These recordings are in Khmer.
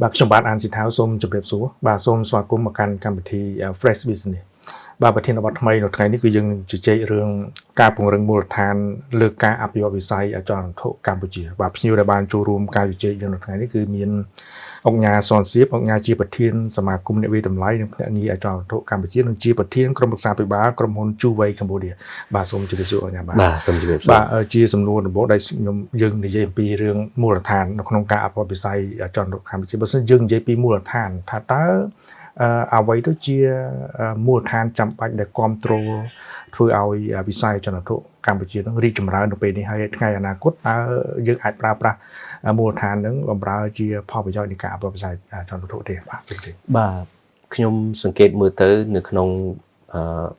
បាទខ្ញុំបាទអានសិដ្ឋាសូមជម្រាបសួរបាទសូមស្វាគមន៍មកកាន់កម្មវិធី Fresh Business បាទប្រធានបទថ្មីនៅថ្ងៃនេះគឺយើងនឹងជជែករឿងការពង្រឹងមូលដ្ឋានលើការអភិវឌ្ឍវិស័យអចលនវត្ថុកម្ពុជាបាទភ្ញៀវដែលបានចូលរួមការជជែកយើងនៅថ្ងៃនេះគឺមានអង្គការសនសៀបអង្គការជាប្រធានសមាគមអ្នកវិតម្លៃនិងភ្នាក់ងារអចលនវត្ថុកម្ពុជានិងជាប្រធានក្រុមប្រឹក្សាពិបាលក្រុមហ៊ុន Chuwei Cambodia បាទសូមជម្រាបសួរអង្គការបាទសូមជម្រាបសួរបាទជាសំណួរដំបូងដែលខ្ញុំយើងនិយាយអំពីរឿងមូលដ្ឋាននៅក្នុងការអភិវឌ្ឍវិស័យអចលនវត្ថុកម្ពុជាបើមិនយើងនិយាយពីមូលដ្ឋានថាតើអ្វីទៅជាមូលដ្ឋានចាំបាច់ដែលគ្រប់គ្រងធ្វើឲ្យវិស័យអចលនវត្ថុកម្ពុជានឹងរីកចម្រើននៅពេលនេះហើយថ្ងៃអនាគតតើយើងអាចប្រើប្រាស់មូលដ្ឋាននឹងបម្រើជាផលប្រយោជន៍នៃការអភិវឌ្ឍវិស័យអចលនវត្ថុទេបាទខ្ញុំសង្កេតមើលទៅនៅក្នុង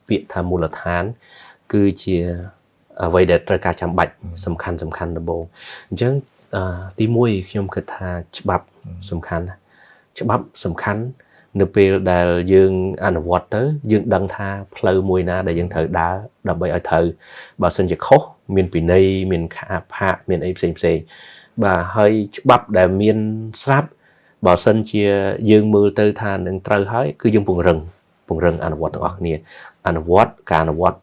ពាក្យថាមូលដ្ឋានគឺជាអ្វីដែលត្រូវការចាំបាច់សំខាន់ដំបូងអញ្ចឹងទី1ខ្ញុំគិតថាច្បាប់សំខាន់នៅពេលដែលយើងអនុវត្តទៅយើងដឹងថាផ្លូវមួយណាដែលយើងត្រូវដើរដើម្បីឲ្យត្រូវបើសិនជាខុសមានពិន័យមានខាផាកមានអីផ្សេងបាទហើយច្បាប់ដែលមានស្រាប់បើសិនជាយើងមើលទៅថានឹងត្រូវហើយគឺយើងពង្រឹងអនុវត្តទាំងអស់គ្នាការអនុវត្ត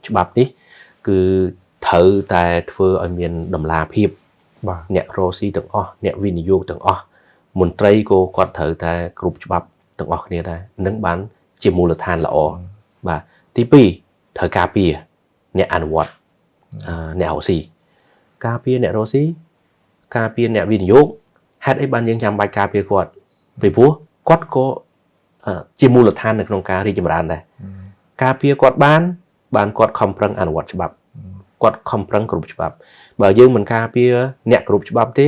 ច្បាប់នេះគឺត្រូវតែធ្វើឲ្យមានតម្លាភាពបាទអ្នករកស៊ីទាំងអស់អ្នកវិនិយោគទាំងអស់មន្ត្រីក៏គាត់ត្រូវតែគ្រប់ច្បាប់ទាំងអស់គ្នាដែរនឹងបានជាមូលដ្ឋានល្អបាទទី2ត្រូវការពារអ្នកអនុវត្តអ្នករកស៊ីការពារអ្នករកស៊ីការពារអ្នកវិនិយោគហេតុអីបានយើងចាំបាច់ការពារគាត់ពីព្រោះគាត់ក៏ជាមូលដ្ឋាននៅក្នុងការរីកចម្រើនដែរការពារគាត់បានគាត់ខំប្រឹងអនុវត្តច្បាប់គាត់ខំប្រឹងគ្រប់ច្បាប់បើយើងមិនការពារអ្នកគ្រប់ច្បាប់ទេ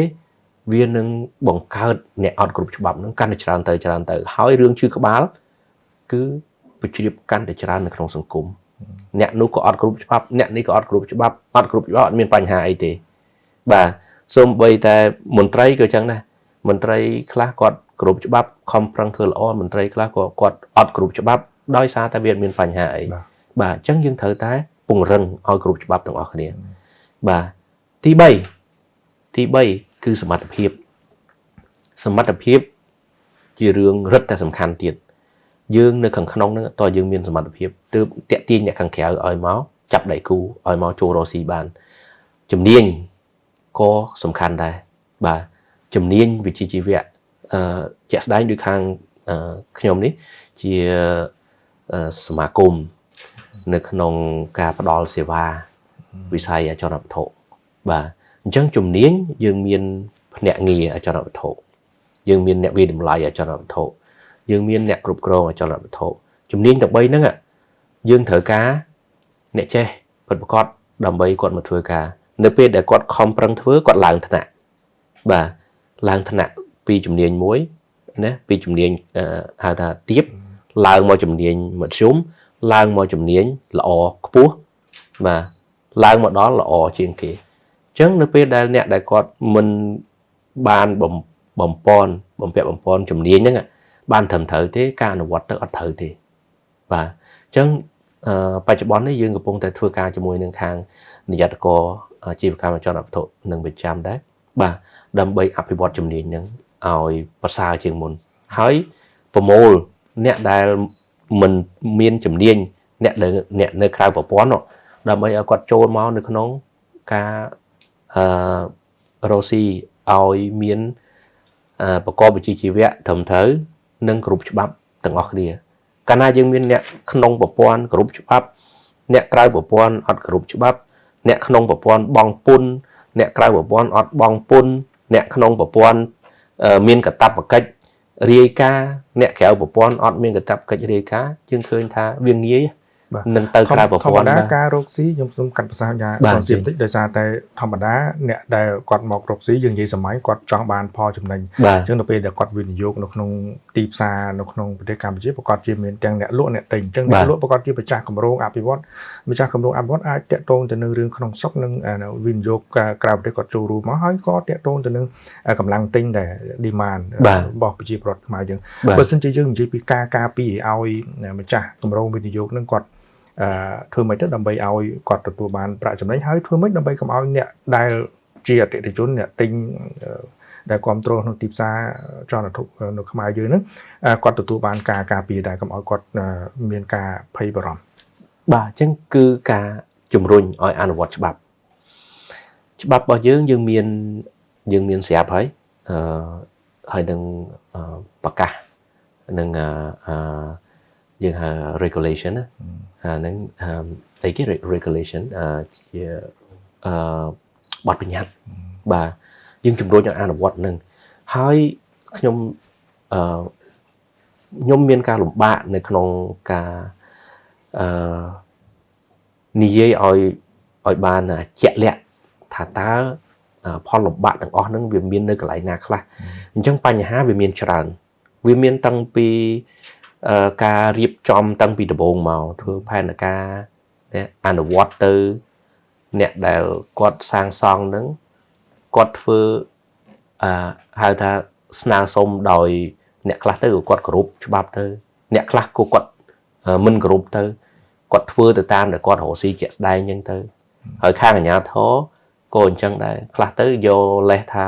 វានឹងបង្កើតអ្នកអត់គ្រប់ច្បាប់នឹងកាន់តែច្រើនទៅហើយរឿងឈឺក្បាលគឺបញ្ជ្រាបកាន់តែច្រើននៅក្នុងសង្គមអ្នកនោះក៏អត់គ្រប់ច្បាប់អ្នកនេះក៏អត់គ្រប់ច្បាប់អត់មានបញ្ហាអីទេបាទសូម្បីតែមន្ត្រីក៏ចឹងដែរមន្ត្រីខ្លះគាត់គ្រប់ច្បាប់ខំប្រឹងធ្វើល្អមន្ត្រីខ្លះក៏គាត់អត់គ្រប់ច្បាប់ដោយសារតែវាមានបញ្ហាអីបាទអញ្ចឹងយើងត្រូវតែពង្រឹងឲ្យគ្រប់ច្បាប់ទាំងអស់គ្នាបាទទី3គឺសមត្ថភាពជារឿងរឹតតែសំខាន់ទៀតយើងនៅខាងក្នុងហ្នឹងតើយើងមានសមត្ថភាពទើបតាក់ទាញអ្នកខាងក្រៅឲ្យមកចាប់ដៃគូឲ្យមកចូលរកស៊ីបានជំនាញក៏សំខាន់ដែរបាទជំនាញវិជ្ជាជីវៈជាក់ស្ដែងដូចខាងខ្ញុំនេះជាសមាគមនៅក្នុងការផ្ដល់សេវាវិស័យអចលនវត្ថុបាទអញ្ចឹងជំនាញយើងមានភ្នាក់ងារអចលនវត្ថុយើងមានអ្នកវិនិច្ឆ័យអចលនវត្ថុយើងមានអ្នកគ្រប់គ្រងអចលនវត្ថុជំនាញទាំង3ហ្នឹងយើងត្រូវការអ្នកចេះពិតប្រាកដដើម្បីគាត់មកធ្វើការនៅពេលដែលគាត់ខំប្រឹងធ្វើគាត់ឡើងថ្នាក់បាទឡើងថ្នាក់ពីជំនាញមួយណាពីជំនាញហៅថាទាបឡើងមកជំនាញមធ្យមឡើងមកជំនាញល្អខ្ពស់បាទឡើងមកដល់ល្អជាងគេអញ្ចឹងនៅពេលដែលអ្នកដែលគាត់មិនបានបំពាក់ជំនាញហ្នឹងបានត្រឹមត្រូវទេការអនុវត្តទៅអត់ត្រូវទេបាទអញ្ចឹងបច្ចុប្បន្ននេះយើងកំពុងតែធ្វើការជាមួយនឹងខាងនាយកអាជីវកម្មអចលនវត្ថុនឹងប្រចាំដែរបាទដើម្បីអភិវឌ្ឍជំនាញហ្នឹងឲ្យប្រសើរជាងមុនហើយប្រមូលអ្នកដែលមិនមានជំនាញអ្នកនៅក្រៅប្រព័ន្ធដើម្បីឲ្យគាត់ចូលមកនៅក្នុងការរកស៊ីឲ្យមានប្រកបវិជ្ជាជីវៈត្រឹមត្រូវនិងគ្រប់ច្បាប់ទាំងអស់គ្នាកាលណាយើងមានអ្នកក្នុងប្រព័ន្ធគ្រប់ច្បាប់អ្នកក្រៅប្រព័ន្ធអត់គ្រប់ច្បាប់អ្នកក្នុងប្រព័ន្ធបង់ពន្ធអ្នកក្រៅប្រព័ន្ធអត់បង់ពន្ធអ្នកក្នុងប្រព័ន្ធមានកាតព្វកិច្ចរាយការណ៍អ្នកក្រៅប្រព័ន្ធអត់មានកាតព្វកិច្ចរាយការណ៍យើងឃើញថាវាងាយនឹងទៅក្រៅប្រព័ន្ធធម្មតាការរកស៊ីខ្ញុំសូមកាត់ភាសាយ៉ាងសន្តិបន្តិចដោយសារតែធម្មតាអ្នកដែលគាត់មករកស៊ីយើងនិយាយសម័យគាត់ចង់បានផលចំណេញអញ្ចឹងនៅពេលដែលគាត់វិនិយោគនៅក្នុងទីផ្សារនៅក្នុងប្រទេសកម្ពុជាប្រកបជាមានទាំងអ្នកលក់អ្នកទិញអញ្ចឹងអ្នកលក់ប្រកបជាម្ចាស់គម្រោងអភិវឌ្ឍអាចតាក់ទងទៅនឹងរឿងក្នុងស្រុកនិងវិនិយោគក្រៅប្រទេសគាត់ចូលរួមមកហើយក៏តាក់ទងទៅនឹងកម្លាំងទិញដែល demand របស់ប្រជាពលរដ្ឋខ្មែរយើងបើមិនជាយើងនិយាយពីការពារឲ្យម្ចាស់គម្រោងវិនិយោគនឹងគាត់ធ្វើមិនទៅដើម្បីឲ្យគាត់ទទួលបានប្រាក់ចំណេញហើយធ្វើមិនដើម្បីកុំឲ្យអ្នកដែលជាអតិថិជនអ្នកទិញ ដែលគ្រប់គ្រងក្នុងទីផ្សារចលនាធុនៅខ្មែរយើងហ្នឹងគាត់ទទួលបានការការពារដែរកុំឲ្យគាត់មានការភ័យបារម្ភបាទអញ្ចឹងគឺការជំរុញឲ្យអនុវត្តច្បាប់របស់យើងមានស្រាប់ហើយនឹងប្រកាសនឹងយើងហៅ regulation ណាហ្នឹងអីគេ regulation ជាបទបញ្ញត្តិបាទយើងជំរុញឲ្យអនុវត្តនឹងហើយខ្ញុំមានការលំបាកនៅក្នុងការនិយាយឲ្យបានជាក់លាក់ថាតើផលលំបាកទាំងអស់ហ្នឹងវាមាននៅកន្លែងណាខ្លះអញ្ចឹងបញ្ហាវាមានច្រើនវាមានតាំងពីការរៀបចំតាំងពីដំបូងមកធ្វើផែនការអនុវត្តទៅអ្នកដែលគាត់សាងសង់ហ្នឹងគាត់ធ្វើហៅថាស្នើសុំដោយអ្នកខ្លះទៅគាត់គោរពច្បាប់ទៅអ្នកខ្លះគាត់មិនគោរពទៅគាត់ធ្វើទៅតាមដែលគាត់រកស៊ីជាក់ស្ដែងអញ្ចឹងទៅហើយខាងអាជ្ញាធរក៏អញ្ចឹងដែរខ្លះទៅយកលេសថា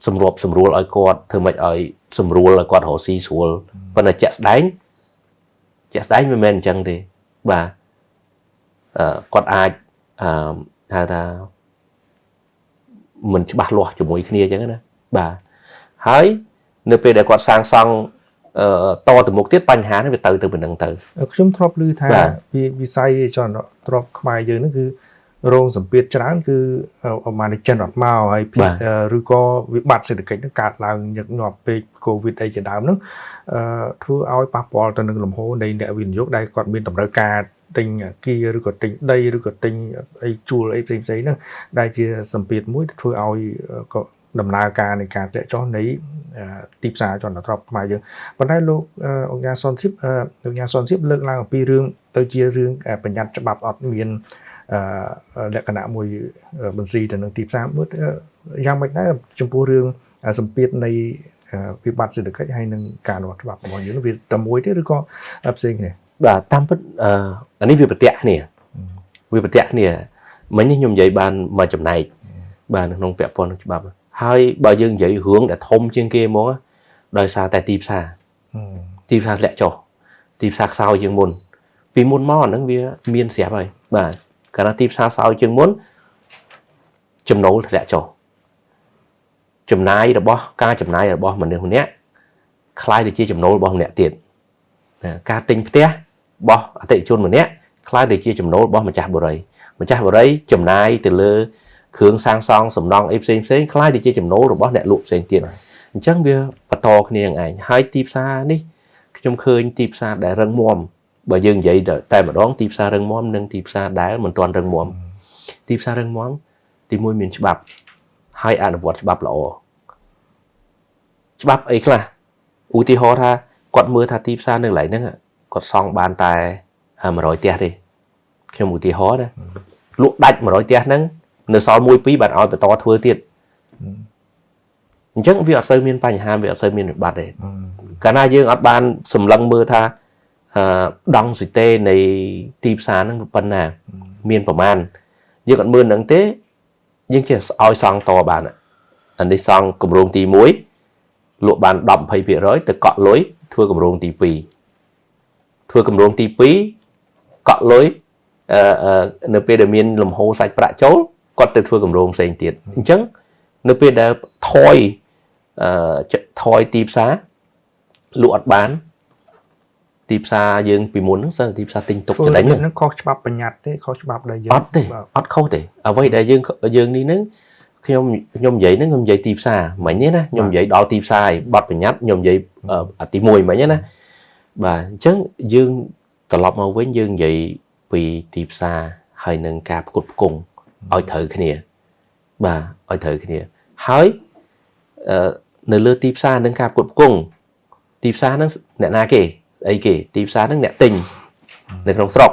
សម្រួលឲ្យគាត់ធ្វើម៉េចឲ្យសម្រួលឲ្យគាត់រកស៊ីស្រួលប៉ុន្តែជាក់ស្ដែងមិនមែនអញ្ចឹងទេបាទគាត់អាចហៅថាមិនច្បាស់លាស់ជាមួយគ្នាអញ្ចឹងណាបាទហើយនៅពេលដែលគាត់សាងសង់តទៅមុខទៀតបញ្ហានេះវាទៅប៉ុណ្្នឹងទៅខ្ញុំធ្លាប់ឮថាវិស័យចលនាទ្រព្យខ្មែរយើងហ្នឹងគឺរងសម្ពាធច្រើនគឺអមានិចិនអត់មកហើយឬក៏វិបត្តិសេដ្ឋកិច្ចនឹងកើតឡើងញឹកញាប់ពេកកូវីដអីជាដើមហ្នឹងធ្វើឲ្យប៉ះពាល់ទៅនឹងលំហូរនៃអ្នកវិនិយោគដែលគាត់មានតម្រូវការទិញអគារឬក៏ទិញដីឬក៏ទិញអីជួលអីផ្សេងៗហ្នឹងដែលជាសម្ពាធមួយធ្វើឲ្យក៏ដំណើរការនៃការធ្លាក់ចុះនៃទីផ្សារចលនាទ្រព្យខ្មែរយើងប៉ុន្តែលោកអង្គការសន្តិភាពលើកឡើងអំពីរឿងទៅជារឿងបញ្ញត្តិច្បាប់អត់មានលក្ខណៈមួយបន្ស៊ីទៅនឹងទីផ្សារមួយយ៉ាងម៉េចដែរចំពោះរឿងសម្ពាធនៃវិបត្តិសេដ្ឋកិច្ចហើយនឹងការអនុវត្តច្បាប់របស់យើងវាតែមួយទេឬក៏ផ្សេងគ្នាបាទតាមពិតអានេះវាប្រតិគ្នាមិញនេះខ្ញុំនិយាយបានមួយចំណែកបាទក្នុងពាក់ព័ន្ធនឹងច្បាប់ហើយបើយើងនិយាយរឿងដែលធំជាងគេមកដោយសារតែទីផ្សារធ្លាក់ចុះទីផ្សារខ្សោយជាងមុនពីមុនមកអាហ្នឹងវាមានស្រាប់ហើយបាទកាលណាទីផ្សារខ្សោយជាងមុនចំណូលធ្លាក់ចុះការចំណាយរបស់មនុស្សម្នាក់คล้ายទៅជាចំណូលរបស់ម្នាក់ទៀតការទិញផ្ទះរបស់អតិថិជនម្នាក់คล้ายទៅជាចំណូលរបស់ម្ចាស់បរិយាចំណាយទៅលើគ្រឿងសាងសង់សំណង់អីផ្សេងคล้ายទៅជាចំណូលរបស់អ្នកលក់ផ្សេងទៀតអញ្ចឹងវាបន្តគ្នាឯងហើយទីផ្សារនេះខ្ញុំឃើញទីផ្សារដែលរឹងមាំបើយើងនិយាយតែម្ដងទីផ្សាររឹងមាំនិងទីផ្សារដែលមិនទាន់រឹងមាំទីផ្សាររឹងមាំទីមួយមានច្បាប់ហើយអនុវត្តច្បាប់ល្អច្បាប់អីខ្លះឧទាហរណ៍ថាគាត់មើលថាទីផ្សារនៅកន្លែងហ្នឹងគាត់សង់បានតែ100ផ្ទះទេខ្ញុំឧទាហរណ៍ណាលក់ដាច់100ផ្ទះហ្នឹងនៅសល់1 2បានឲ្យបន្តធ្វើទៀតអញ្ចឹងវាអត់សូវមានបញ្ហាវាអត់សូវមានវិបត្តិទេកាលណាយើងអត់បានសម្លឹងមើលថាដង់ស៊ីតេនៃទីផ្សារហ្នឹងប៉ុណ្ណាមានប្រមាណយើងអត់មើលហ្នឹងទេយើងចេះឲ្យសង់តបានអានេះសង់គម្រោងទី1លក់បាន 10-20% ទៅកក់លុយធ្វើគម្រោងទី2ធ្វើគម្រោងទី2កក់លុយនៅពេលដែលមានលំហូរសាច់ប្រាក់ចូលគាត់ទៅធ្វើគម្រោងផ្សេងទៀតអញ្ចឹងនៅពេលដែលថយទីផ្សារលក់អត់បានទីផ្សារយើងពីមុនហ្នឹងសិនទីផ្សារទិញទុកចំណេញហ្នឹងខុសច្បាប់បញ្ញត្តិទេខុសច្បាប់ដែលយើងអត់ខុសទេអ្វីដែលយើងនេះហ្នឹងខ្ញុំនិយាយហ្នឹងខ្ញុំនិយាយទីផ្សារមិញនេះណាខ្ញុំនិយាយដល់ទីផ្សារប័ណ្ណបញ្ញត្តិខ្ញុំនិយាយទី1មិញណាបាទអញ្ចឹងយើងត្រឡប់មកវិញយើងនិយាយពីទីផ្សារហើយនឹងការផ្គត់ផ្គង់ឲ្យត្រូវគ្នាបាទឲ្យត្រូវគ្នាហើយនៅលើទីផ្សារនឹងការផ្គត់ផ្គង់ទីផ្សារហ្នឹងអ្នកណាគេអីគេទីផ្សារហ្នឹងអ្នកទិញនៅក្នុងស្រុក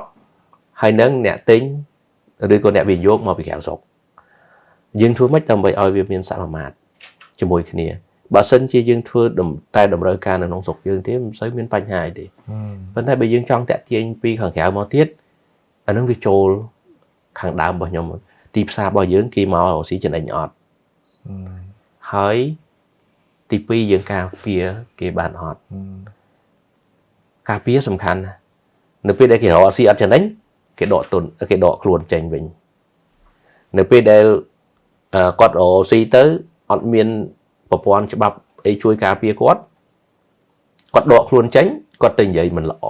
ហើយនឹងអ្នកទិញឬក៏អ្នកវិនិយោគមកពីក្រៅស្រុកយើងធ្វើម៉េចដើម្បីឲ្យវាមានសមមាត្រជាមួយគ្នាបើសិនជាយើងធ្វើតែតម្រូវការនៅក្នុងស្រុកយើងទេមិនសូវមានបញ្ហាទេប៉ុន្តែបើយើងចង់តាក់ទាញពីខាងក្រៅមកទៀតអានឹងវាចូលខាងដើមរបស់ខ្ញុំទីផ្សាររបស់យើងគេមករកស៊ីចំណេញអត់ហើយ ទី2យើងការពារគេបានអត់ការពារសំខាន់ណាស់នៅពេលដែលគេរកស៊ីអត់ចំណេញគេដកទុនគេដកខ្លួនចេញវិញនៅពេលដែលគាត់រកស៊ីទៅអត់មានប្រព័ន្ធច្បាប់អីជួយការពារគាត់ដកខ្លួនចេញគាត់ទៅនិយាយមិនល្អ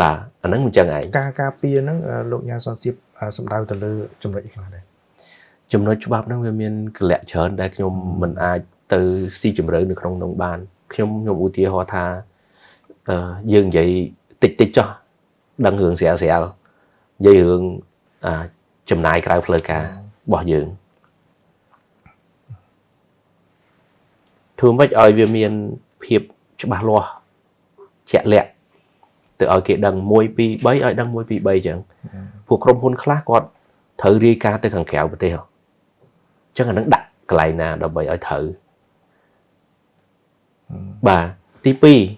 បាទអាហ្នឹងមិនចឹងឯងការពារហ្នឹងលោកញ៉ាសំសៀបសំដៅទៅលើចំណុចខ្លះដែរចំណុចច្បាប់ហ្នឹងវាមានកលៈច្រើនដែលខ្ញុំមិនអាចទៅស៊ីជម្រៅនៅក្នុងនោះបានខ្ញុំឧទាហរណ៍ថាយើងនិយាយតិចចោះដឹងរឿងស្រាលនិយាយរឿងចំណាយក្រៅផ្លូវការរបស់យើងធ្វើម៉េចឲ្យវាមានភាពច្បាស់លាស់ជាក់លាក់ទៅឲ្យគេដឹង1 2 3ឲ្យដឹង1 2 3ចឹងពួកក្រុមហ៊ុនខ្លះគាត់ត្រូវរាយការណ៍ទៅខាងក្រៅប្រទេសចឹងអានឹងដាក់កន្លែងណាដើម្បីឲ្យត្រូវបាទទី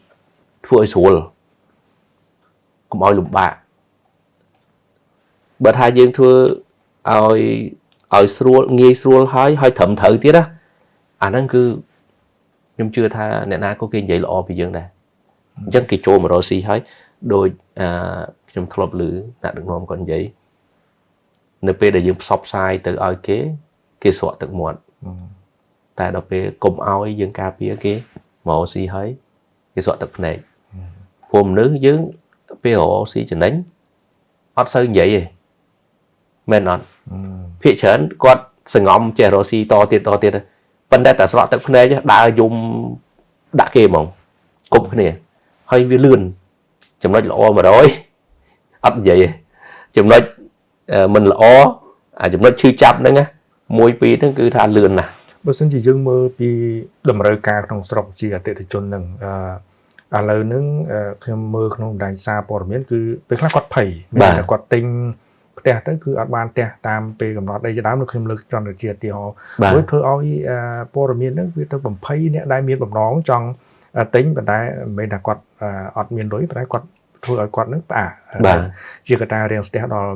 2ធ្វើឲ្យស្រួលកុំឲ្យលំបាកបើថាយើងធ្វើឲ្យស្រួលងាយស្រួលហើយត្រឹមត្រូវទៀតណាអាហ្នឹងគឺខ្ញុំជឿថាអ្នកណាក៏គេនិយាយល្អពីយើងដែរអញ្ចឹងគេចូលមករកស៊ីហើយដោយខ្ញុំធ្លាប់ឮអ្នកដឹកនាំគាត់និយាយនៅពេលដែលយើងផ្សព្វផ្សាយទៅឲ្យគេស្រក់ទឹកមាត់តែដល់ពេលកុំឲ្យយើងការពារគេមករកស៊ីហើយគេស្រក់ទឹកភ្នែកព្រោះមនុស្សយើងពេលរកស៊ីចំណេញអត់សូវនិយាយទេមែនអត់ភាគច្រើនគាត់សង្ងំចេះរកស៊ីតទៀតប៉ុន្តែតែស្រក់ទឹកភ្នែកដើរយំដាក់គេហ្មងគប់គ្នាហើយវាលឿនចំណុចល្អ100អត់និយាយទេចំណុចមិនល្អចំណុចឈឺចាប់ហ្នឹងណា1 2ហ្នឹងគឺថាលឿនណាស់បើសិនជាយើងមើលពីតម្រូវការក្នុងស្រុកជាអតិថិជនហ្នឹងឥឡូវហ្នឹងខ្ញុំមើលក្នុងបណ្ដាញសារព័ត៌មានគឺពេលខ្លះគាត់ភ័យមានតែគាត់ទិញផ្ទះទៅគឺអត់បានផ្ទះតាមពេលកំណត់អីជាដើមនោះខ្ញុំលើកចង់ជាឧទាហរណ៍ព្រោះធ្វើឲ្យព័ត៌មានហ្នឹងវាទៅបំភ័យអ្នកដែលមានបំណងចង់ទិញប៉ុន្តែមិនមែនថាគាត់អត់មានលុយប៉ុន្តែគាត់ធ្វើឲ្យគាត់នឹងផ្អាកជាកត្តារាំងស្ទះដល់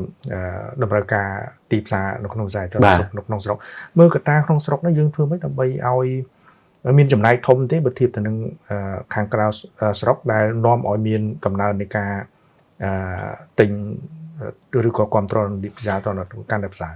តម្រូវការទីផ្សារនៅក្នុងខ្សែចរន្តនៅក្នុងស្រុកមើលកត្តាក្នុងស្រុកនេះយើងធ្វើម៉េចដើម្បីឲ្យមានចំណែកធំទេបើធៀបទៅនឹងខាងក្រៅស្រុកដែលនាំឲ្យមានកំណើននៃការទិញឬក៏គ្រប់គ្រងទីផ្សារទៅកាន់តែផ្សារ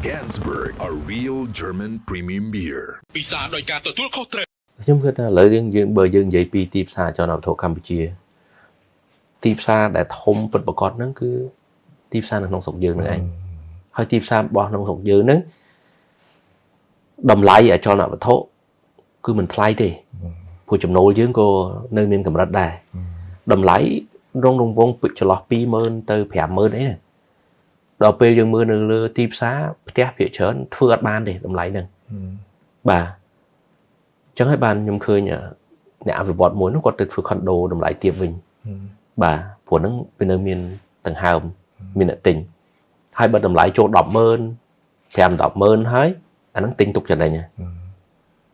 Gansberg, a real German premium beer. ពិសាដោយការទទួលខុសត្រូវខ្ញុំគិតថាឥឡូវយើងបើយើងនិយាយពីទីផ្សារចលនាវត្ថុកម្ពុជាទីផ្សារដែលធំពិតប្រាកដហ្នឹងគឺទីផ្សារនៅក្នុងស្រុកយើងហ្នឹងឯងហើយទីផ្សាររបស់ក្នុងស្រុកយើងហ្នឹងតម្លៃអចលនវត្ថុគឺមិនថ្លៃទេព្រោះចំណូលយើងក៏នៅមានកម្រិតដែរតម្លៃរងវងចន្លោះ 20000 ទៅ 50000 អីណាដល់ពេលយើងមើលនៅលើទីផ្សារផ្ទះភាគច្រើនធ្វើអត់បានទេតម្លៃហ្នឹងបាទអញ្ចឹងហើយបានខ្ញុំឃើញអ្នកអភិវឌ្ឍមួយនោះគាត់ទៅធ្វើខុនដូតម្លៃទាបវិញបាទព្រោះហ្នឹងវានៅមានដង្ហើមមានអ្នកទិញហើយបើតម្លៃចូល 100,000 5-10,000 ហើយអាហ្នឹងទិញទុកចំណេញ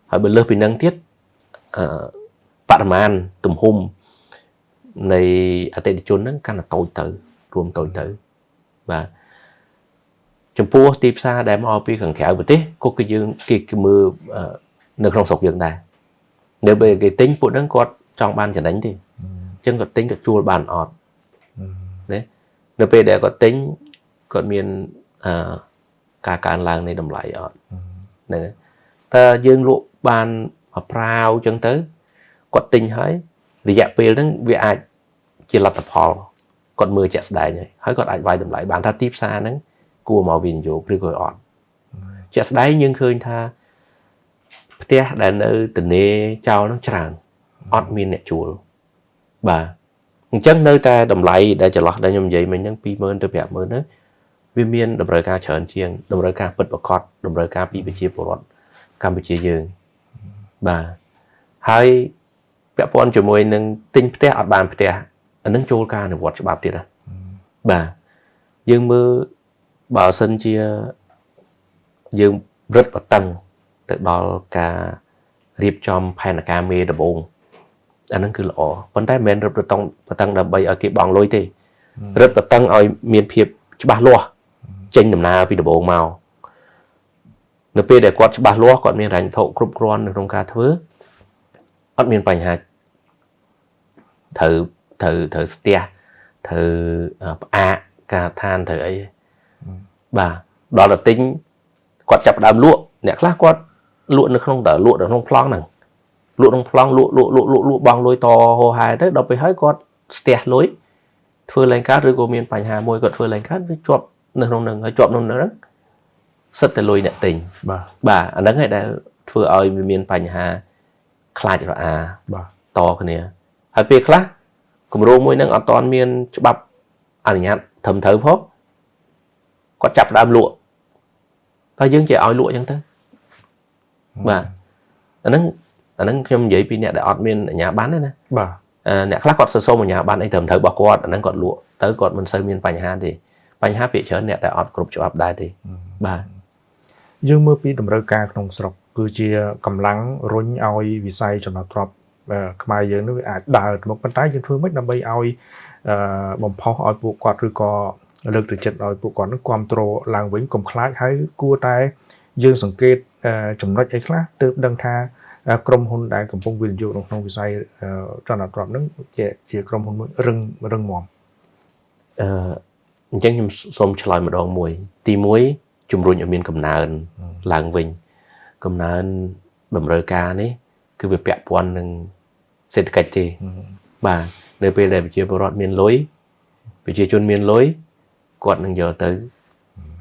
ហើយបើលើសពីហ្នឹងទៀតបរិមាណទំហំនៃអតិថិជនហ្នឹងកាន់តែតូចទៅរួមតូចទៅបាទចំពោះទីផ្សារដែលមកពីខាងក្រៅប្រទេសក៏គេយើងគេមើលនៅក្នុងស្រុកយើងដែរនៅពេលគេទិញពួកហ្នឹងគាត់ចង់បានចំណេញទេអញ្ចឹងគាត់ទិញគាត់ជួលបានអត់ណានៅពេលដែលគាត់ទិញគាត់មានការកើនឡើងនៃតម្លៃអត់ហ្នឹងតើយើងលក់បានមកប្រាវអញ្ចឹងទៅគាត់ទិញហើយរយៈពេលហ្នឹងវាអាចជាលទ្ធផលគាត់មើលជាក់ស្ដែងហើយគាត់អាចវាយតម្លៃបានថាទីផ្សារហ្នឹងគួរមកវិនិយោគឬក៏អត់ជាក់ស្ដែងយើងឃើញថាផ្ទះដែលនៅទនេចោលហ្នឹងច្រើនអត់មានអ្នកជួលបាទអញ្ចឹងនៅតែតម្លៃដែលចន្លោះដែលខ្ញុំនិយាយមិញហ្នឹង 20000 ទៅ 50000 ហ្នឹងវាមានតម្រូវការច្រើនជាងតម្រូវការពិតប្រាកដតម្រូវការពីប្រជាពលរដ្ឋកម្ពុជាយើងបាទហើយពាក់ព័ន្ធជាមួយនឹងទិញផ្ទះអត់បានផ្ទះអានឹងចូលការអនុវត្តច្បាប់ទៀតណាបាទយើងមើលបើសិនជាយើងរឹតបន្តឹងទៅដល់ការ រៀបចំផែនការមេដំបូងអាហ្នឹងគឺល្អប៉ុន្តែមិនមែនរឹតបន្តឹងដើម្បីឲ្យគេបង់លុយទេរឹតបន្តឹងឲ្យមានភាពច្បាស់លាស់ចេញដំណើរពីដំបូងមកនៅពេលដែលគាត់ច្បាស់លាស់គាត់មានរញ្ញធុគ្រប់គ្រាន់នៅក្នុងការធ្វើអត់មានបញ្ហាត្រូវស្ទះត្រូវផ្អាកការឋានត្រូវអីបាទដល់ទៅទិញគាត់ចាប់ដើមលក់អ្នកខ្លះគាត់លក់នៅក្នុងលក់នៅក្នុងប្លង់ហ្នឹងលក់ក្នុងប្លង់លក់បងលុយតហោហែទៅដល់ពេលហើយគាត់ស្ទះលុយធ្វើឡើងកើតឬក៏មានបញ្ហាមួយគាត់ធ្វើឡើងកើតវាជាប់នៅក្នុងហ្នឹងហើយជាប់នៅហ្នឹងសិតតែលុយអ្នកទិញបាទអាហ្នឹងឯងដែលធ្វើឲ្យវាមានបញ្ហាខ្លាចរអាបាទតគ្នាហើយពេលខ្លះគម្រោងមួយហ្នឹងអត់ទាន់មានច្បាប់អនុញ្ញាតត្រឹមត្រូវផងគាត់ចាប់ដើមលក់តែយើងចេះឲ្យលក់អញ្ចឹងទៅបាទអាហ្នឹងខ្ញុំនិយាយពីអ្នកដែលអត់មានអាជ្ញាប័ណ្ណទេណាបាទអ្នកខ្លះគាត់សុំអាជ្ញាប័ណ្ណអីត្រឹមត្រូវរបស់គាត់អាហ្នឹងគាត់លក់ទៅគាត់មិនសូវមានបញ្ហាទេបញ្ហាភាគច្រើនអ្នកដែលអត់គ្រប់ច្បាប់ដែរទេបាទយើងមើលពីតម្រូវការក្នុងស្រុកគឺជាកម្លាំងរុញឲ្យវិស័យចំណាត់ទ្រព្យខ្មែរយើងនោះវាអាចដើរទៅមុខប៉ុន្តែយើងធ្វើម៉េចដើម្បីឲ្យបំផុសឲ្យពួកគាត់ឬក៏លើកទឹកចិត្តឲ្យពួកគាត់នឹងគ្រប់គ្រងឡើងវិញកុំខ្លាចហើយគួរតែយើងសង្កេតចំណុចអីខ្លះទើបដឹងថាក្រុមហ៊ុនដែលកំពុងវិនិយោគក្នុងវិស័យចលនាទ្រព្យនឹងជាក្រុមហ៊ុនមួយរឹងមាំអញ្ចឹងខ្ញុំសូមឆ្លើយម្ដងមួយទី1ជំរុញឲ្យមានកំណើនឡើងវិញកំណើនតម្រូវការនេះគឺវាពាក់ព័ន្ធនឹងសេដ្ឋកិច្ចទេបាទនៅពេលដែលប្រជាពលរដ្ឋមានលុយប្រជាជនមានលុយគាត់នឹងយកទៅ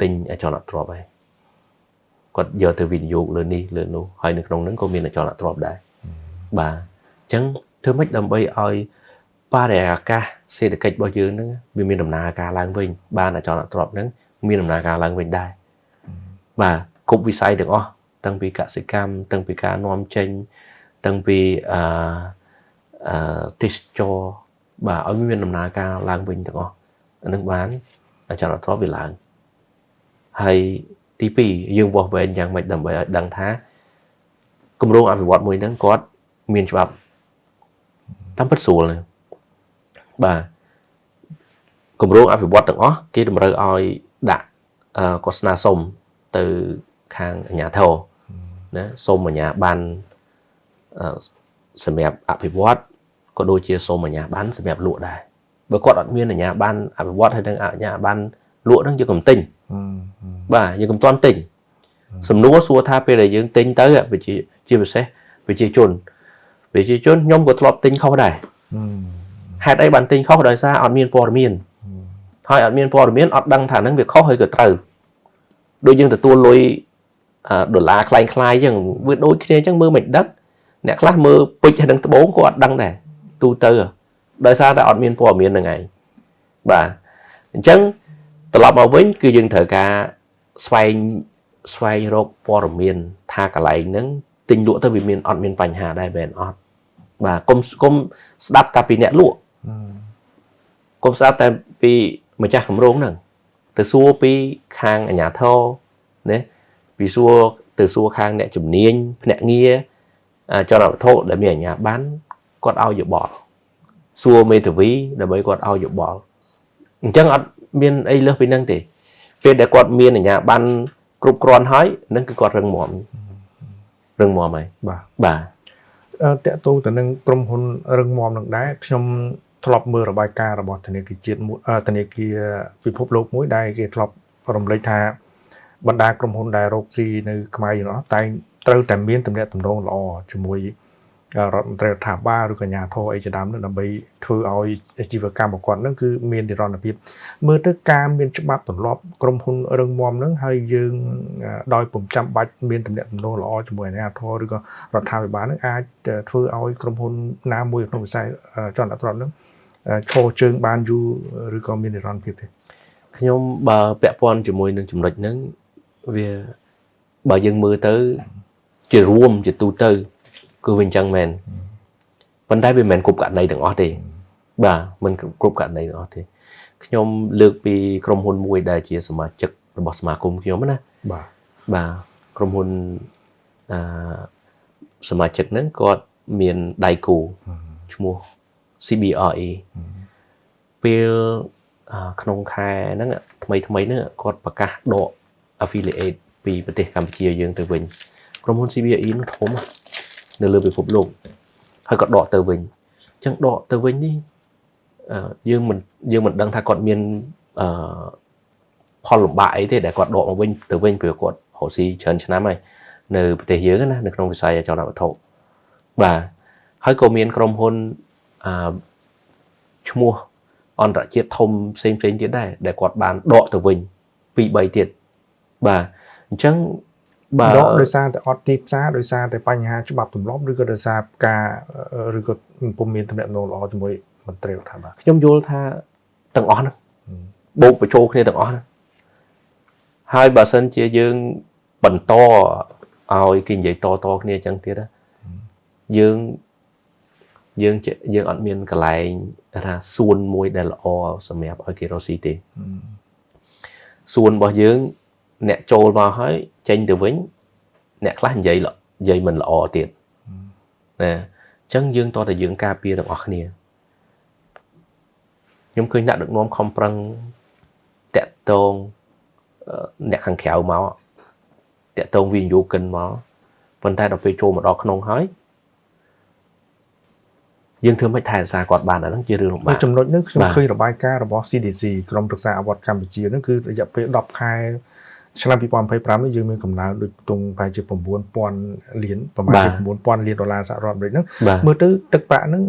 ទិញអចលនទ្រព្យហើយគាត់យកទៅវិនិយោគលើនេះលើនោះហើយនៅក្នុងហ្នឹងក៏មានអចលនទ្រព្យដែរបាទអញ្ចឹងធ្វើម៉េចដើម្បីឲ្យបរិយាកាសសេដ្ឋកិច្ចរបស់យើងហ្នឹងវាមានដំណើរការឡើងវិញបានអចលនទ្រព្យហ្នឹងមានដំណើរការឡើងវិញដែរបាទគ្រប់វិស័យទាំងអស់តាំងពីកសិកម្មតាំងពីការនាំចេញតាំងពីទេសចរបាទឲ្យមានដំណើរការឡើងវិញទាំងអស់អានឹងបានអចលនទ្រព្យវាឡើងហើយទី2យើងវាស់វែងយ៉ាងម៉េចដើម្បីឲ្យដឹងថាគម្រោងអភិវឌ្ឍមួយហ្នឹងគាត់មានច្បាប់តាមពិតស្រួលណាបាទគម្រោងអភិវឌ្ឍទាំងអស់គេតម្រូវឲ្យដាក់ឃោសនាសុំទៅខាងអាជ្ញាធរណាសុំអាជ្ញាប័ណ្ណសម្រាប់អភិវឌ្ឍក៏ដូចជាសុំអាជ្ញាប័ណ្ណសម្រាប់លក់ដែរបើគាត់អត់មានអាជ្ញាប័ណ្ណអភិវឌ្ឍហើយនឹងអាជ្ញាប័ណ្ណលក់ហ្នឹងយើងកុំទិញបាទយើងកុំទាន់ទិញសំណួរសួរថាពេលដែលយើងទិញទៅជាពិសេសប្រជាជនខ្ញុំក៏ធ្លាប់ទិញខុសដែរហេតុអីបានទិញខុសដោយសារអត់មានព័ត៌មានហើយអត់មានព័ត៌មានអត់ដឹងថាហ្នឹងវាខុសហើយក៏ត្រូវដូចយើងទទួលលុយដុល្លារคล้ายៗអញ្ចឹងវាដូចគ្នាអញ្ចឹងមើលមិនដឹងអ្នកខ្លះមើលពេជ្រហើយនឹងត្បូងក៏អត់ដឹងដែរទូទៅដោយសារតែអត់មានព័ត៌មានហ្នឹងឯងបាទអញ្ចឹងត្រឡប់មកវិញគឺយើងត្រូវការស្វែងរកព័ត៌មានថាកន្លែងហ្នឹងទិញលក់ទៅវាមានអត់មានបញ្ហាដែរមែនអត់បាទគុំស្ដាប់តែពីអ្នកលក់គុំស្ដាប់តែពីម្ចាស់គម្រោងហ្នឹងទៅសួរពីខាងអាជ្ញាធរណាពីទៅសួរខាងអ្នកជំនាញភ្នាក់ងារចលនាវត្ថុដែលមានអាជ្ញាប័ណ្ណគាត់ឲ្យយោបល់សួរមេធាវីដើម្បីគាត់ឲ្យយោបល់អញ្ចឹងអត់មានអីលើសពីហ្នឹងទេពេលដែលគាត់មានអាជ្ញាប័ណ្ណគ្រប់គ្រាន់ហើយហ្នឹងគឺគាត់រឹងមាំហើយបាទតកតទៅនឹងក្រុមហ៊ុនរឹងមាំនឹងដែរខ្ញុំធ្លាប់មើលរបាយការណ៍របស់ធនាគារជាតិធនាគារពិភពលោកមួយដែលគេធ្លាប់រំលេចថាបណ្ដាក្រុមហ៊ុនដែលរកស៊ីនៅខ្មែរយើងតែត្រូវតែមានទំនាក់ទំនងល្អជាមួយរដ្ឋមន្ត្រីរដ្ឋាភិបាលឬកញ្ញាធរអីជាដើមនោះដើម្បីធ្វើឲ្យអាជីវកម្មរបស់គាត់នឹងគឺមាននិរន្តរភាពមើលទៅការមានច្បាប់ទម្លាប់ក្រុមហ៊ុនរឹងមាំនឹងហើយយើងដោយពុំចាំបាច់មានទំនាក់ទំនងល្អជាមួយអាជ្ញាធរឬក៏រដ្ឋាភិបាលនឹងអាចធ្វើឲ្យក្រុមហ៊ុនណាមួយក្នុងវិស័យចលនាទ្រព្យនឹងឈរជើងបានយូរឬក៏មាននិរន្តរភាពទេខ្ញុំបើពាក់ព័ន្ធជាមួយនឹងចំណុចហ្នឹងវាបើយើងមើលទៅជារួមជាទូទៅគឺវាអញ្ចឹងមែនប៉ុន្តែវាមិនមែនគ្រប់ករណីទាំងអស់ទេបាទមិនគ្រប់ករណីទាំងអស់ទេខ្ញុំលើកពីក្រុមហ៊ុនមួយដែលជាសមាជិករបស់សមាគមខ្ញុំណាបាទក្រុមហ៊ុន สมาชิกนั้นก็มีไดกูชั่วโมง CBRE เป็นขนมคายนั่นอ่ะทำไมเนี่ยก็ประกาศดอก affiliate ปีประเทศกัมพูชียังตัวเองกรมหุ้น CBRE นั่นทมในเรื่องไปพบโลกให้ก็ดอกตัวเองจังดอกตัวเองนี่ยังมันดังถ้ากดมีพอหลบบ่ายที่แต่กดดอกมาวิ่งตัวเองเพื่อกดโหซีเชิญชนะไหมในประเทศเยอะนะในขนมวิสัยจะเอามาถกvàให้ก็มีกรมหุ้นชั่วโมงอันตรายทมเซ็งที่ได้แต่กดบานดอกตัวเองปีใบเตียดvàจังดอกโดยซาแต่ออติปซาโดยซาแต่ปัญหาฉบับตุ่มล้อมหรือก็โดยซาการหรือก็ปุ่มมีตำแหน่งโนล้อจมูกมันเตรียมทำแบบยมโยธาต่างอ้อนบุกไปโชว์เนี่ยต่างอ้อนhai bà sân chia dương bẩn to ao kinh vậy to kia chẳng tiếc đó dương ăn miên cái lại là xuân môi đèn lọ sầm mẹp ở kia Rossi thì xuân bao dương nẹt trôi vào hỏi tranh từ vĩnh nẹt lá vậy lọ vậy mình lọ tiền nè chân dương to là dương ca pia được ở kia nhưng khi nhận được nôm không prăng tẹt tôn nẹt hàng khéo máu tẹt tôn viên vô kinh máu phần tay đọc về trôi mà đo không hỏi dương thưa mấy thầy xa quạt bàn ở đó chưa được bạn trong nội nước khi đọc bài ca đọc CDC trong thực ra vật Campuchia nó cứ dập về đọc haiฉะนั้นปีปอนไปปรามนี่ยังมีกำลังโดยตรงไปจะผมบ้วนปอนเหรียญประมาณบ้วนปอนเหรียญดอลลาร์สหรัฐเลยนั่งเมื่อตึกปะนั่ง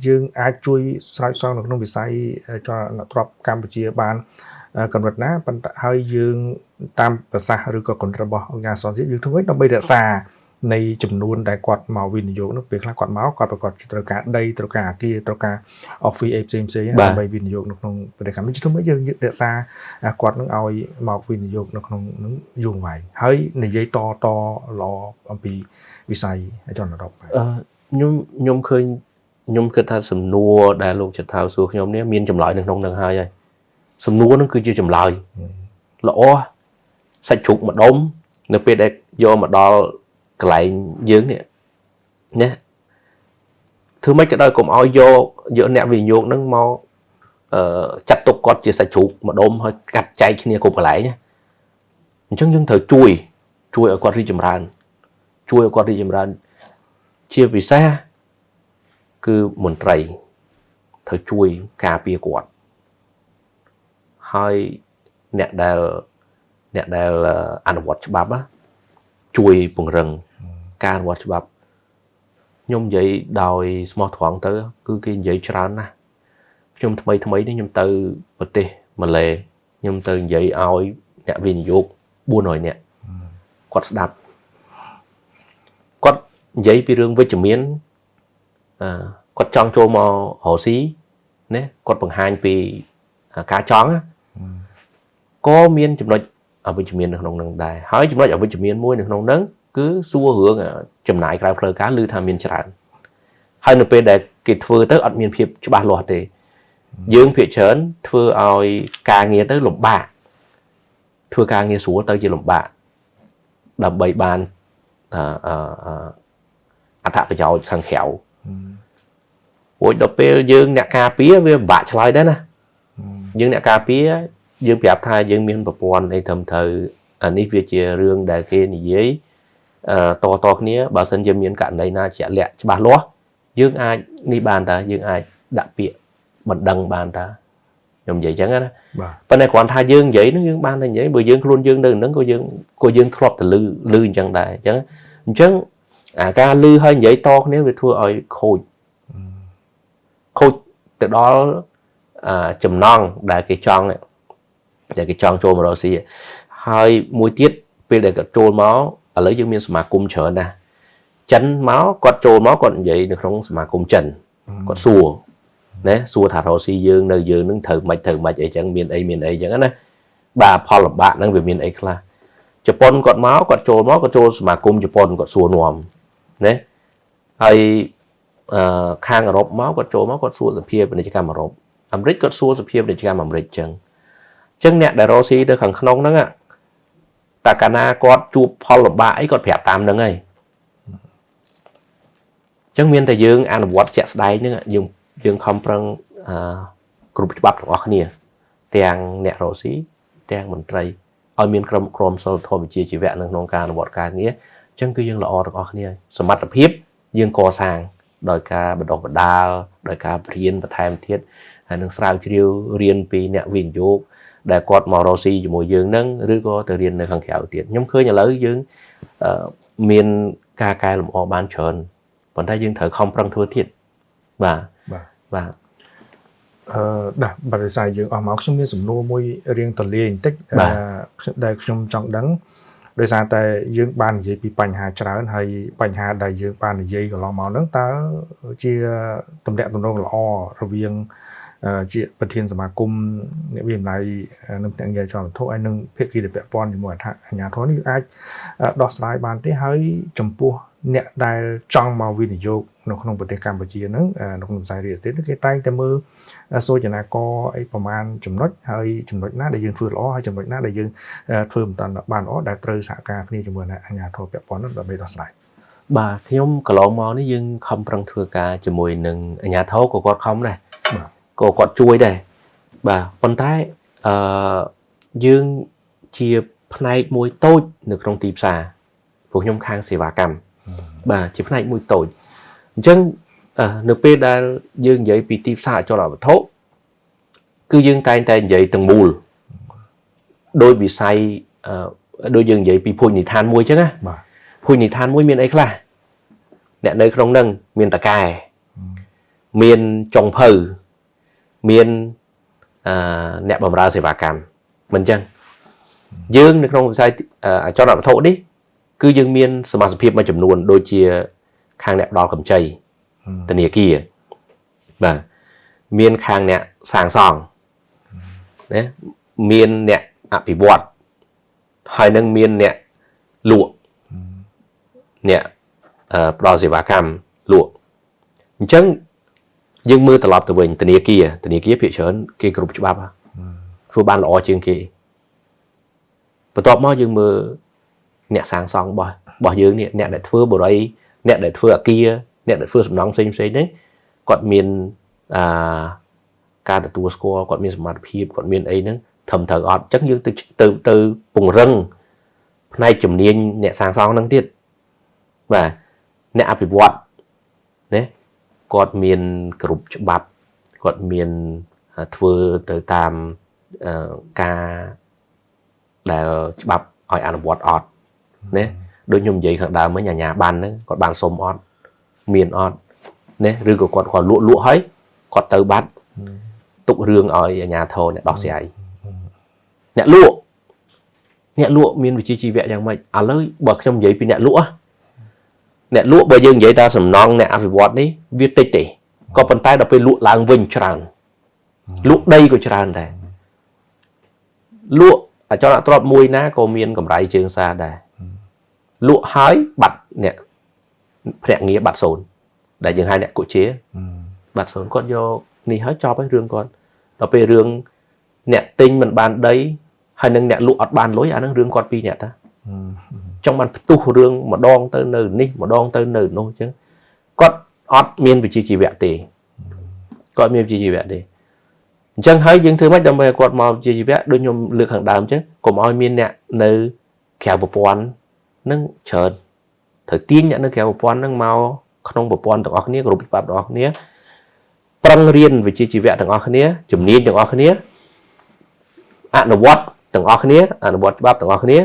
ยังอาจช่วยสายซองของน้องวิสัยจอนักทรอปกัมพูชีบานกำหนดนะปัญหาให้ยังตามภาษาหรือก็คนระบอบงานสอนที่ยังทั้งหมดต้องไปเดือดซาในจำนวนได้กอดมาวินโยนักเป็นคลากอดเมาส์กอดประกอบตระการใดตระการที่ตระการออฟฟิศเอฟซีเอ็มซีไปวินโยนักน้องเป็นการไม่ใช่ทั้งหมดยังเดือดซากอดนั่งเอามาวินโยนักน้องนั่งยุ่งไหวเฮ้ยในยัยต่อรออันปีวิสัยจอนระดับยมเคยทำสำนัวได้ลงจากเท้าสู่ยมเนี้ยมีจำลายหนึ่งน้องhai vậyสำนัวนั่นคือจำลายละอ้อใส่ฉุกมาดมเนื้อเป็ดโยมาดอcái lại dưỡng nè nhé thứ mấy cái đó cũng ao vô giữa nẹt vì nhộn nó mau chặt tục con chỉ sẽ chụp mà đôm hơi cắt chay khi này cũng lại nhé chẳng những thời chui ở con đi chìm ran chia vì xa cứ một trầy thời chui cà bia quạt hai nẹt đào ăn vọt cho bắp á chui bằng rừng can vật bập nhung vậy đòi smart thoáng tới cứ cái vậy tràn nè nhung thay mấy đấy nhung từ bật tê mà lệ nhung từ vậy ao nè viên dục buôn nổi nè quạt đạp quạt vậy bị rương với chữ miến quạt tròn trâu mò hồ xí nè quạt bằng hai bị cá chón á có miên chụp nói ở bên chữ miến được nông nông đài hỏi chụp nói ở bên chữ miến muối được nông nắng cứ xua hướng chậm nải cái phơi cá lư tham miên chán hai nửa bên để kịp phơi tới ăn miên phiệp cho ba loạt thì dương phiệp chớn phơi ao cà nghe tới lồng bạc phơi cà nghe xuống tới chỉ lồng bạc đập bầy bàn ăn thạ phải cháu khang khéo ôi đập bên dương nẹt cà pía với bạc chơi đấy nè dương nẹt cà pía dương phiệp thay dương miên bập bòn này thầm thời anh ấy việc chia riêng đại kia này giấy toนี้bà sân dân miền cạn này na chả lẹ bà lo dương ai ni bàn ta dương ai đặc biệt bật đằng bàn ta nhầm vậy chẳng á bên này còn thay dương vậy nó dương ban này vậy bởi dương luôn dương đừng nó cô dương thọp từ lư chẳng đại chẳng ca lư hơi vậy to nếu về thua ở khôi từ đó chùm non đại cái tròn này đại cái tròn trôi mà đó xí hai mũi tiết về để cái trôi máu ở lấy dương miên mà cung trở nè chấn máu quạt trôi máu còn vậy được không mà cung trần quạt xùa nè xùa thả hồ si dương nơi dương nâng thử mạch vậy chẳng miền ấy chẳng á bà Paul là bạn đang về miền ấy là Japan quạt máu quạt trôi mà cung Japan quạt xùa nòm nè hay khang ở rộp máu quạt trôi máu quạt xùa từ phía bên đây cho mà rộp Amerik quạt xùa từ phía bên đây cho Amerik chẳng nè đại Rossi được hàng không đó ạ ta cả na có chụp Paul là bãi còn phép tam nữa ngay chẳng miền tại dương ăn vót chẹt đáy nữa dương không prang group bắp của anh nè tiền nẹt rổ xí tiền mình trai ở miền krom sâu thôi bị chia chỉ vẹn được nông ca vót ca nghĩa chẳng cứ dương là ở được anh nè sớm bắt tập hiếp dương co sàng đòi ca bật đọc bật đa đòi ca riêng và tham thiết nâng sao chiêu riêng pi nẹt vinh dục để quạt màu rổ xí cho mỗi dương nâng rưỡi có từ riêng nơi hàng khéo tiền nhóm khơi nhà lớn dương miền ca cài làm ở ban trơn còn ta dương thở không prang thua thiệt và đã bà để xài dương ở máu trong miền sầm nô môi riêng tần liên tích đại trong trọng đắng để xài tại dương ban gì bị bành hà trả hay bành hà đại dương ban gì của lo máu nắng ta chia tầm đẹp tầm nô là o rồi riêng chịประธานสมาคมเนี่ยวิมไลนึกแต่งใหญ่จอมโทษไอ้นึงเพชรกีเดเปปอนอยู่หมดฮะnhà thóนี่ไอ้ดอกสายบานที่ให้จำปัวเนี่ยได้จังมาวินิโยกในขนมประเทศกัมพูชีนั้นในขนมสายเรียสที่ใต้แต่มือโซจนาก็ไอ้ประมาณจำนวนให้จำนวนน่าได้ยืนฟื้นล้อให้จำนวนน่าได้ยืนเพิ่มตอนบานอ้อได้เตยสาการนี่จำนวนนะnhà thóเปปอนนั้นแบบไม่ดอกสายbà khi ông cả lò mò nó dương không prang thua cả chỉ mùi nừng nhà thó của con không này cô quạt chui đây bà con thái dương chia này mùi tôi được trong tìm xà phục nhung khang xì bà cầm bà chỉ này mùi tôi chân nước bê đã dương vậy bị tìm xà cho là thốt cứ dương tay vậy từng mùi đôi bị say đôi dương vậy bị phôi nhị than mùi chứ á phôi nhị than mùi miền ấy là nè nơi không nâng miền tà cài miền trồng phừ miền nẹt bầm ra sẽ bà cầm mình chân dương được không sai cho nó thổ đi cứ dương miền sầm sập hiệp mà chấm nuồn đôi chia khang nẹt đo cầm chay tận địa kia và miền khang nẹt sàng sòng đấy miền nẹt bị vọt hai nâng miền nẹt lụa nẹt đo sẽ bà cầm lụa chân dương mưaตลอดตัวเองตนีเกียผิดเฉินเกียกรุบฉบับฟูบ้านละอจึงเกียประตอบมอdương mưaเนี่ยสางซองบ่dươngเนี่ยได้ทั่วบ่ได้เนี่ยได้ทั่วเกียเนี่ยได้ทั่วสมน้องซิงđấy គាត់មានការទទួលស្គាល់គាត់មានសមត្ថភាពគាត់មានអីហ្នឹងធំត្រូវអត់អញ្ចឹងយើងទៅពង្រឹងផ្នែកជំនាញអ្នកសាងសង់ហ្នឹងទៀតបាទអ្នកអភិវឌ្ឍណាគាត់មានគ្រប់ច្បាប់គាត់មានធ្វើទៅតាមការដែលច្បាប់ឲ្យអនុវត្តអត់ណាដូចខ្ញុំនិយាយខាងដើមមិញអាញាបានហ្នឹងគាត់បានសុំអត់មានអត់ណាឬក៏គាត់លក់ហើយគាត់ទៅបាត់ទុករឿងឲ្យអាញាធរអ្នកដោះស្រាយអ្នកលក់មានវិជ្ជាជីវៈយ៉ាងម៉េចឥឡូវបើខ្ញុំនិយាយពីអ្នកលក់បើយើងនិយាយតាមសំណងអ្នកអភិវឌ្ឍនេះវាតិចទេក៏ប៉ុន្តែដល់ពេលលក់ឡើងវិញច្រើនលក់ដីក៏ច្រើនដែរលក់អាចចរទ្របមួយណាក៏មានកម្រៃជើងសារដែរលក់ហើយបាត់អ្នកភ្នាក់ងារបាត់សូន្យដែលយើងហៅអ្នកគុជាបាត់សូន្យគាត់យកនេះហើយចប់ហើយរឿងគាត់ដល់ពេលរឿងអ្នកទិញមិនបានដីហើយនឹងអ្នកលក់អត់បានលុយអានឹងរឿងគាត់ពីរអ្នកតាចង់បានផ្ទុះរឿងម្ដងទៅនៅនេះម្ដងទៅនៅនោះអញ្ចឹងគាត់អត់មានវិជ្ជាជីវៈទេគាត់មានវិជ្ជាជីវៈទេអញ្ចឹងហើយយើងធ្វើម៉េចដើម្បីឲ្យគាត់មកវិជ្ជាជីវៈដូចខ្ញុំលើកខាងដើមអញ្ចឹងកុំឲ្យមានអ្នកនៅក្រៅប្រព័ន្ធនឹងច្រើនត្រូវទាញអ្នកនៅក្រៅប្រព័ន្ធនឹងមកក្នុងប្រព័ន្ធទាំងអស់គ្នាគ្រប់ច្បាប់ទាំងអស់គ្នាប្រឹងរៀនវិជ្ជាជីវៈទាំងអស់គ្នាជំនាញទាំងអស់គ្នាអនុវត្តទាំងអស់គ្នាអនុវត្តច្បាប់ទាំងអស់គ្នា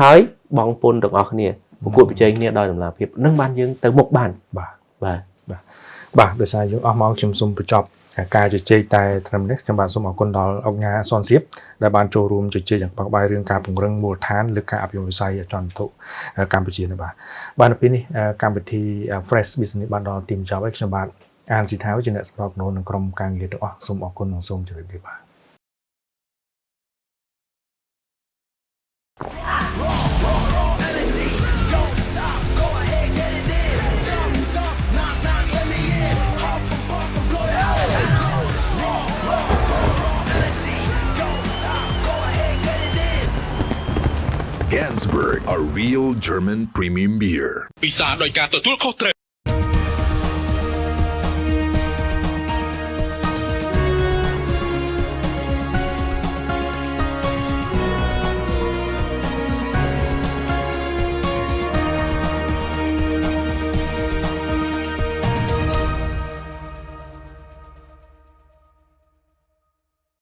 ហើយបងពុនទាំងអស់គ្នាប្រកួតប្រជែងគ្នាដោយតម្លាភាពនឹងបានយើងទៅមុខបានបាទដោយសារយើងអស់មកខ្ញុំសូមបញ្ចប់ការជជែកតែត្រឹមនេះខ្ញុំបាទសូមអរគុណដល់អង្គការសនសៀបដែលបានចូលរួមជជែកយ៉ាងបកបាយរឿងការពង្រឹងមូលដ្ឋានលើការអភិវឌ្ឍវិស័យអចលនវត្ថុកម្ពុជានេះបាទនៅពេលនេះកម្មវិធី Fresh Business បានដល់ទីបញ្ចប់ហើយខ្ញុំបាទអានស៊ីថាវជាអ្នកសម្របក្នុងក្រុមការងារទាំងអស់សូមអរគុណនិងសូមជម្រាបលាបាទGansberg, a real German premium beer. ពិសាដោយការទទួលខុសត្រូវ